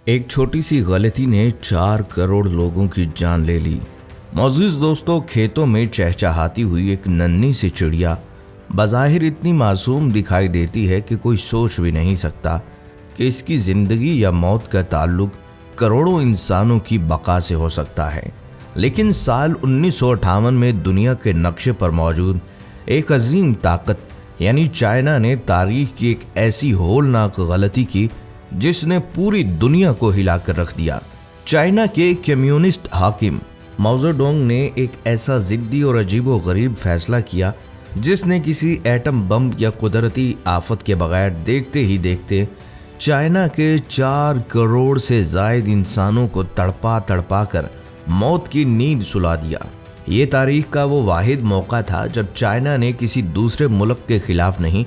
एक छोटी सी गलती ने 4 करोड़ लोगों की जान ले ली। मोअज़्ज़िज़ दोस्तों, खेतों में चहचहाती हुई एक नन्ही सी चिड़िया बज़ाहिर इतनी मासूम दिखाई देती है कि कोई सोच भी नहीं सकता कि इसकी ज़िंदगी या मौत का ताल्लुक करोड़ों इंसानों की बका से हो सकता है। लेकिन साल 1958 में दुनिया के नक्शे पर मौजूद एक अजीम ताकत यानी चाइना ने तारीख की एक ऐसी होलनाक गलती की जिसने पूरी दुनिया को हिलाकर रख दिया। चाइना के कम्युनिस्ट हाकिम माओ ज़ेडुंग ने एक ऐसा जिद्दी और अजीबोगरीब फैसला किया जिसने किसी एटम बम या कुदरती आफत के बगैर देखते ही देखते चाइना के 4 करोड़ से जायद इंसानों को तड़पा तड़पा कर मौत की नींद सुला दिया। ये तारीख का वो वाहिद मौका था जब चाइना ने किसी दूसरे मुल्क के खिलाफ नहीं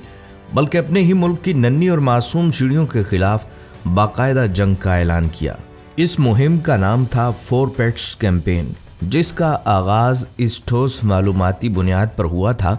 बल्कि अपने ही मुल्क की नन्ही और मासूम चिड़ियों के खिलाफ बाकायदा जंग का ऐलान किया। इस मुहिम का नाम था 4 पेट्स कैंपेन, जिसका आगाज इस ठोस मालूमाती बुनियाद पर हुआ था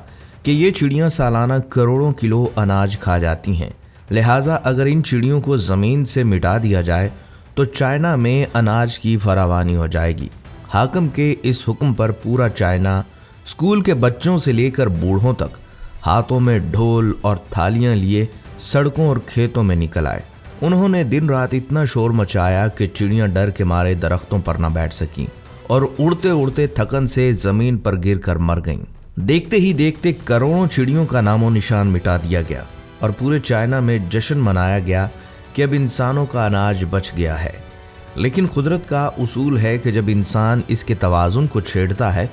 कि ये चिड़ियां सालाना करोड़ों किलो अनाज खा जाती हैं। लिहाजा अगर इन चिड़ियों को ज़मीन से मिटा दिया जाए तो चाइना में अनाज की फरावानी हो जाएगी। हाकिम के इस हुक्म पर पूरा चाइना स्कूल के बच्चों से लेकर बूढ़ों तक हाथों में ढोल और थालियां लिए सड़कों और खेतों में निकल आए। उन्होंने दिन रात इतना शोर मचाया कि चिड़ियां डर के मारे दरख्तों पर न बैठ सकीं और उड़ते उड़ते थकन से जमीन पर गिरकर मर गईं। देखते ही देखते करोड़ों चिड़ियों का नामो निशान मिटा दिया गया और पूरे चाइना में जश्न मनाया गया कि अब इंसानों का अनाज बच गया है। लेकिन कुदरत का उसूल है कि जब इंसान इसके तवाज़ुन को छेड़ता है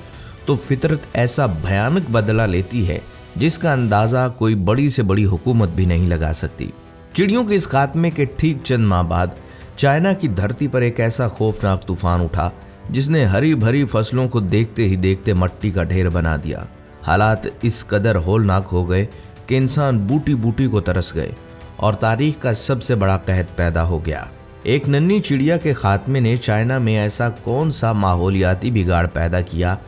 तो फितरत ऐसा भयानक बदला लेती है जिसका अंदाज़ा कोई बड़ी से बड़ी हुकूमत भी नहीं लगा सकती। चिड़ियों के इस खात्मे के ठीक चंद माह बाद चाइना की धरती पर एक ऐसा खौफनाक तूफान उठा जिसने हरी भरी फसलों को देखते ही देखते मट्टी का ढेर बना दिया। हालात इस कदर होलनाक हो गए कि इंसान बूटी बूटी को तरस गए और तारीख का सबसे बड़ा कहत पैदा हो गया। एक नन्ही चिड़िया के खात्मे ने चाइना में ऐसा कौन सा माहौलियाती बिगाड़ पैदा किया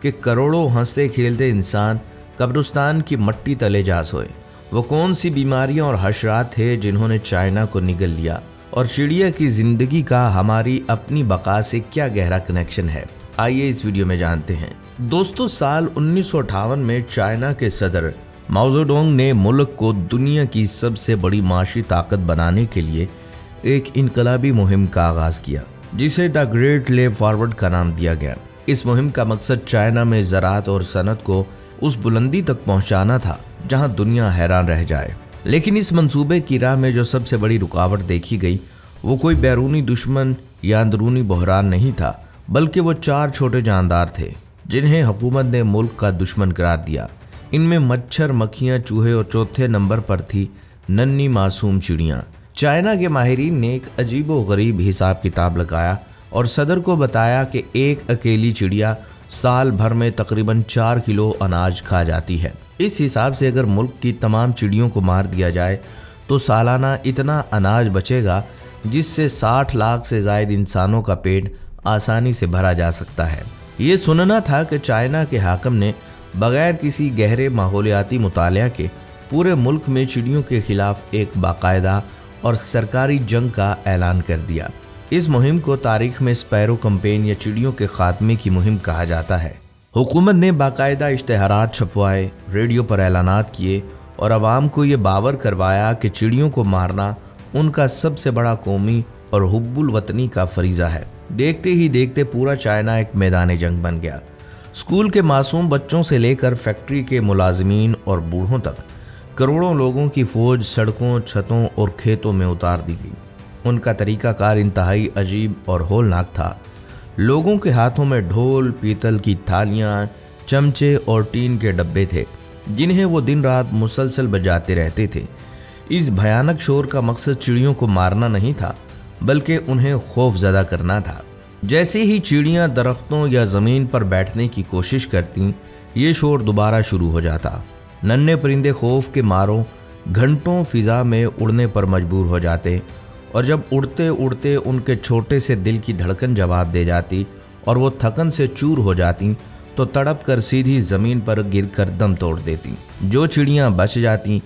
कि करोड़ों हंसते खेलते इंसान कब्रिस्तान की मट्टी तले जा सोए। वो कौन सी बीमारियां और हशरात थे जिन्होंने चाइना को निगल लिया और चिड़िया की जिंदगी का हमारी अपनी बका से क्या गहरा कनेक्शन है, आइए इस वीडियो में जानते हैं। दोस्तों, साल 1958 में चाइना के सदर माओ ज़ेडुंग ने मुल्क को दुनिया की सबसे बड़ी माशी ताकत बनाने के लिए एक इनकलाबी मुहिम का आगाज किया जिसे द ग्रेट लेप फॉरवर्ड का नाम दिया गया। इस मुहिम का मकसद चाइना में ज़राअत और सनत को उस बुलंदी तक पहुंचाना था जहां दुनिया हैरान रह जाए। लेकिन इस मंसूबे की राह में जो सबसे बड़ी रुकावट देखी गई वो कोई बैरूनी दुश्मन या अंदरूनी बहरान नहीं था, बल्कि वो 4 छोटे जानदार थे जिन्हें हुकूमत ने मुल्क का दुश्मन करार दिया। इनमें मच्छर, मक्खियाँ, चूहे और चौथे नंबर पर थी नन्ही मासूम चिड़ियाँ। चाइना के माहिरीन ने एक अजीबो गरीब हिसाब किताब लगाया और सदर को बताया कि एक अकेली चिड़िया साल भर में तकरीबन 4 किलो अनाज खा जाती है। इस हिसाब से अगर मुल्क की तमाम चिड़ियों को मार दिया जाए तो सालाना इतना अनाज बचेगा जिससे 60 लाख से ज़ायद इंसानों का पेट आसानी से भरा जा सकता है। ये सुनना था कि चाइना के हाकिम ने बगैर किसी गहरे माहौलियाती मुतालिया के पूरे मुल्क में चिड़ियों के खिलाफ एक बाकायदा और सरकारी जंग का ऐलान कर दिया। इस मुहिम को तारीख में स्पैरो कैंपेन या चिड़ियों के खात्मे की मुहिम कहा जाता है। हुकूमत ने बाकायदा इश्तेहारात छपवाए, रेडियो पर ऐलानात किए और आवाम को ये बावर करवाया कि चिड़ियों को मारना उनका सबसे बड़ा कौमी और हुब्बुल वतनी का फरीज़ा है। देखते ही देखते पूरा चाइना एक मैदान जंग बन गया। स्कूल के मासूम बच्चों से लेकर फैक्ट्री के मुलाजमीन और बूढ़ों तक करोड़ों लोगों की फौज सड़कों, छतों और खेतों में उतार दी गई। उनका तरीकाकार इंतहाई अजीब और होलनाक था। लोगों के हाथों में ढोल, पीतल की थालियां, चमचे और टीन के डब्बे थे जिन्हें वो दिन रात मुसलसल बजाते रहते थे। इस भयानक शोर का मकसद चिड़ियों को मारना नहीं था बल्कि उन्हें खौफजदा करना था। जैसे ही चिड़ियां दरख्तों या ज़मीन पर बैठने की कोशिश करतीं, ये शोर दोबारा शुरू हो जाता। नन्हे परिंदे खौफ के मारों घंटों फिजा में उड़ने पर मजबूर हो जाते और जब उड़ते उड़ते उनके छोटे से दिल की धड़कन जवाब दे जाती और वो थकन से चूर हो जाती तो तड़प कर सीधी ज़मीन पर गिरकर दम तोड़ देती। जो चिड़ियां बच जाती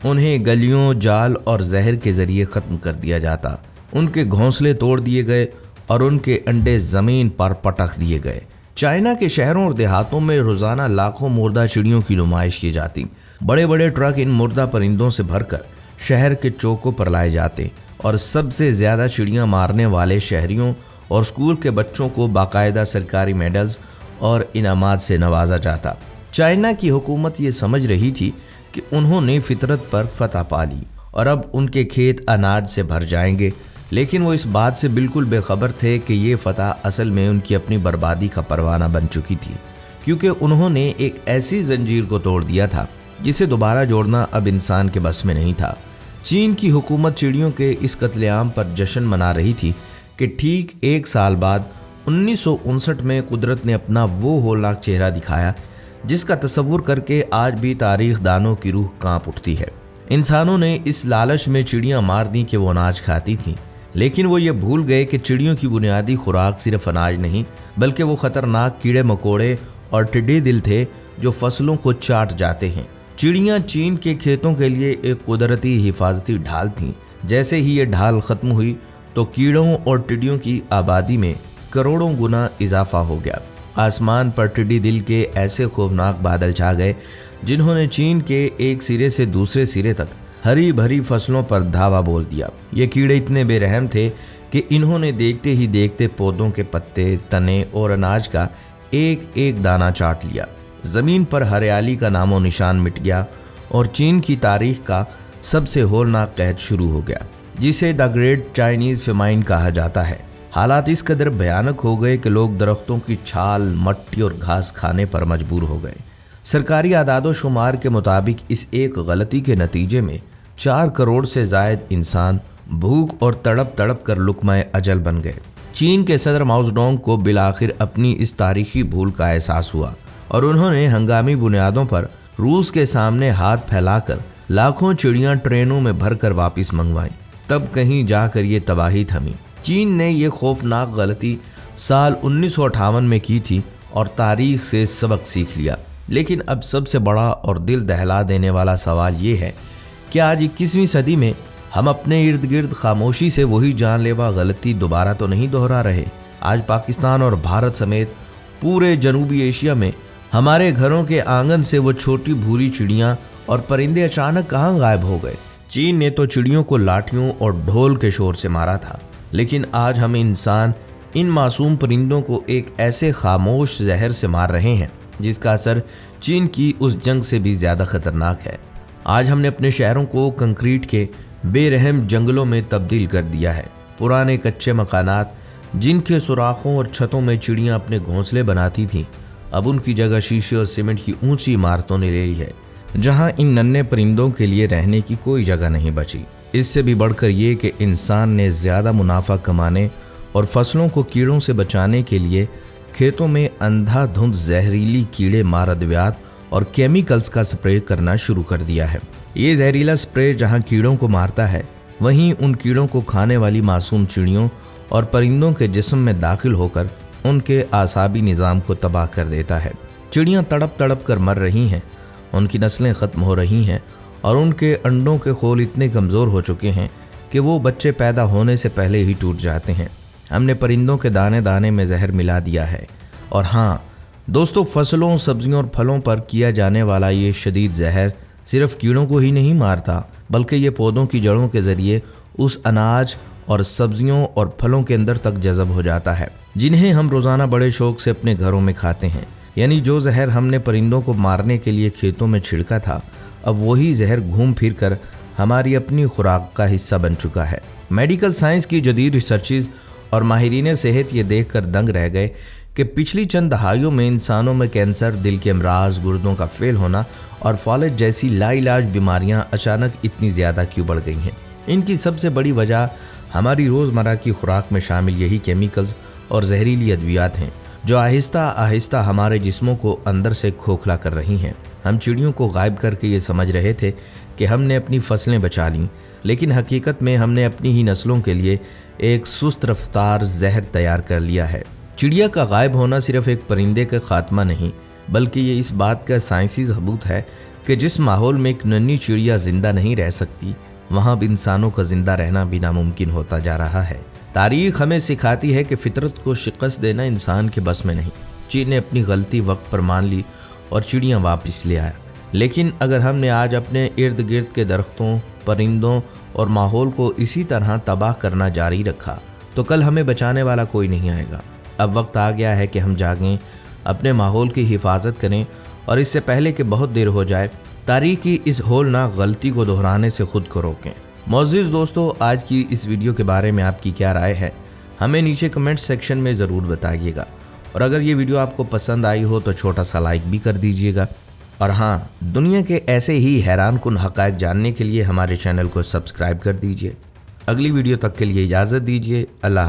उन्हें गलियों, जाल और जहर के ज़रिए ख़त्म कर दिया जाता। उनके घोंसले तोड़ दिए गए और उनके अंडे जमीन पर पटक दिए गए। चाइना के शहरों और देहातों में रोजाना लाखों मुर्दा चिड़ियों की नुमाइश की जाती। बड़े बड़े ट्रक इन मुर्दा परिंदों से भरकर शहर के चौकों पर लाए जाते और सबसे ज्यादा चिड़ियां मारने वाले शहरियों और स्कूल के बच्चों को बाकायदा सरकारी मेडल्स और इनामात से नवाजा जाता। चाइना की हुकूमत ये समझ रही थी कि उन्होंने फितरत पर फतह पा ली और अब उनके खेत अनाज से भर जाएंगे, लेकिन वो इस बात से बिल्कुल बेखबर थे कि ये फतह असल में उनकी अपनी बर्बादी का परवाना बन चुकी थी, क्योंकि उन्होंने एक ऐसी जंजीर को तोड़ दिया था जिसे दोबारा जोड़ना अब इंसान के बस में नहीं था। चीन की हुकूमत चिड़ियों के इस कत्लेआम पर जश्न मना रही थी कि ठीक एक साल बाद 1959 में कुदरत ने अपना वो होलनाक चेहरा दिखाया जिसका तस्वुर करके आज भी तारीख दानों की रूह कांप उठती है। इंसानों ने इस लालच में चिड़ियां मार दी कि वो अनाज खाती थीं, लेकिन वो ये भूल गए कि चिड़ियों की बुनियादी खुराक सिर्फ अनाज नहीं बल्कि वो खतरनाक कीड़े मकोड़े और टिड्डे दिल थे जो फसलों को चाट जाते हैं। चिड़ियां चीन के खेतों के लिए एक कुदरती हिफाजती ढाल थीं। जैसे ही ये ढाल खत्म हुई तो कीड़ों और टिड्डियों की आबादी में करोड़ों गुना इजाफा हो गया। आसमान पर टिड्डी दिल के ऐसे खौफनाक बादल छा गए जिन्होंने चीन के एक सिरे से दूसरे सिरे तक हरी भरी फसलों पर धावा बोल दिया। ये कीड़े इतने बेरहम थे कि इन्होंने देखते ही देखते पौधों के पत्ते, तने और अनाज का एक एक दाना चाट लिया। जमीन पर हरियाली का नामो निशान मिट गया और चीन की तारीख का सबसे होलनाक कहर शुरू हो गया, जिसे द ग्रेट चाइनीज फेमाइन कहा जाता है। हालात इस कदर भयानक हो गए कि लोग दरख्तों की छाल, मट्टी और घास खाने पर मजबूर हो गए। सरकारी आदादो शुमार के मुताबिक इस एक गलती के नतीजे में 4 करोड़ से जायद इंसान भूख और तड़प तड़प कर लुकमाए अजल बन गए। चीन के सदर माओ जेडोंग को बिलाखिर अपनी इस तारीखी भूल का एहसास हुआ और उन्होंने हंगामी बुनियादों पर रूस के सामने हाथ फैलाकर लाखों चिड़ियां ट्रेनों में भरकर वापस मंगवाई। तब कहीं जाकर ये तबाही थमी। चीन ने यह खौफनाक गलती साल 1958 में की थी और तारीख से सबक सीख लिया। लेकिन अब सबसे बड़ा और दिल दहला देने वाला सवाल ये है कि आज 21वीं सदी में हम अपने इर्द गिर्द खामोशी से वही जानलेवा गलती दोबारा तो नहीं दोहरा रहे। आज पाकिस्तान और भारत समेत पूरे जनूबी एशिया में हमारे घरों के आंगन से वो छोटी भूरी चिड़ियां और परिंदे अचानक कहाँ गायब हो गए। चीन ने तो चिड़ियों को लाठियों और ढोल के शोर से मारा था, लेकिन आज हम इंसान इन मासूम परिंदों को एक ऐसे खामोश जहर से मार रहे हैं जिसका असर चीन की उस जंग से भी ज्यादा खतरनाक है। आज हमने अपने शहरों को कंक्रीट के बेरहम जंगलों में तब्दील कर दिया है। पुराने कच्चे मकानात जिनके सुराखों और छतों में चिड़ियां अपने घोंसले बनाती थीं, अब उनकी जगह शीशे और सीमेंट की ऊंची इमारतों ने ले ली है, जहां इन नन्हे परिंदों के लिए रहने की कोई जगह नहीं बची। इससे भी बढ़कर ये कि इंसान ने ज़्यादा मुनाफा कमाने और फसलों को कीड़ों से बचाने के लिए खेतों में अंधाधुंध जहरीली कीड़े मार अद्वियात और केमिकल्स का स्प्रे करना शुरू कर दिया है। ये जहरीला स्प्रे जहां कीड़ों को मारता है, वहीं उन कीड़ों को खाने वाली मासूम चिड़ियों और परिंदों के जिस्म में दाखिल होकर उनके आसाबी निज़ाम को तबाह कर देता है। चिड़ियाँ तड़प तड़प कर मर रही हैं, उनकी नस्लें ख़त्म हो रही हैं और उनके अंडों के खोल इतने कमज़ोर हो चुके हैं कि वो बच्चे पैदा होने से पहले ही टूट जाते हैं। हमने परिंदों के दाने दाने में जहर मिला दिया है। और हाँ दोस्तों, फसलों, सब्जियों और फलों पर किया जाने वाला ये शदीद जहर सिर्फ कीड़ों को ही नहीं मारता, बल्कि ये पौधों की जड़ों के ज़रिए उस अनाज और सब्जियों और फलों के अंदर तक जज़ब हो जाता है जिन्हें हम रोज़ाना बड़े शौक़ से अपने घरों में खाते हैं। यानी जो जहर हमने परिंदों को मारने के लिए खेतों में छिड़का था, अब वही जहर घूम फिर कर हमारी अपनी खुराक का हिस्सा बन चुका है। मेडिकल साइंस की जदीद रिसर्चेज और माहिरीन सेहत ये देख कर दंग रह गए कि पिछली चंद दहाइयों में इंसानों में कैंसर, दिल के अमराज, गुर्दों का फेल होना और फॉलेट जैसी लाइलाज बीमारियां अचानक इतनी ज़्यादा क्यों बढ़ गई हैं। इनकी सबसे बड़ी वजह हमारी रोज़मर्रा की खुराक में शामिल यही केमिकल्स और जहरीली अद्वियात हैं जो आहिस्ता आहिस्ता हमारे जिस्मों को अंदर से खोखला कर रही हैं। हम चिड़ियों को गायब करके ये समझ रहे थे कि हमने अपनी फसलें बचा लीं, लेकिन हकीकत में हमने अपनी ही नस्लों के लिए एक सुस्त रफ्तार जहर तैयार कर लिया है। चिड़िया का गायब होना सिर्फ एक परिंदे का खात्मा नहीं, बल्कि ये इस बात का साइंसी सबूत है कि जिस माहौल में एक नन्ही चिड़िया जिंदा नहीं रह सकती, वहाँ अब इंसानों का जिंदा रहना भी नामुमकिन होता जा रहा है। तारीख हमें सिखाती है कि फितरत को शिकस्त देना इंसान के बस में नहीं। चीन ने अपनी गलती वक्त पर मान ली और चिड़ियाँ वापस ले आया, लेकिन अगर हमने आज अपने इर्द गिर्द के दरख्तों, परिंदों और माहौल को इसी तरह तबाह करना जारी रखा तो कल हमें बचाने वाला कोई नहीं आएगा। अब वक्त आ गया है कि हम जागें, अपने माहौल की हिफाजत करें और इससे पहले कि बहुत देर हो जाए तारीख की इस होलनाक गलती को दोहराने से खुद को रोकें। मोअज़्ज़िज़ दोस्तों, आज की इस वीडियो के बारे में आपकी क्या राय है, हमें नीचे कमेंट सेक्शन में ज़रूर बताइएगा। और अगर ये वीडियो आपको पसंद आई हो तो छोटा सा लाइक भी कर दीजिएगा। और हाँ, दुनिया के ऐसे ही हैरान कुन हक़ाइक़ जानने के लिए हमारे चैनल को सब्सक्राइब कर दीजिए। अगली वीडियो तक के लिए इजाज़त दीजिए। अल्लाह।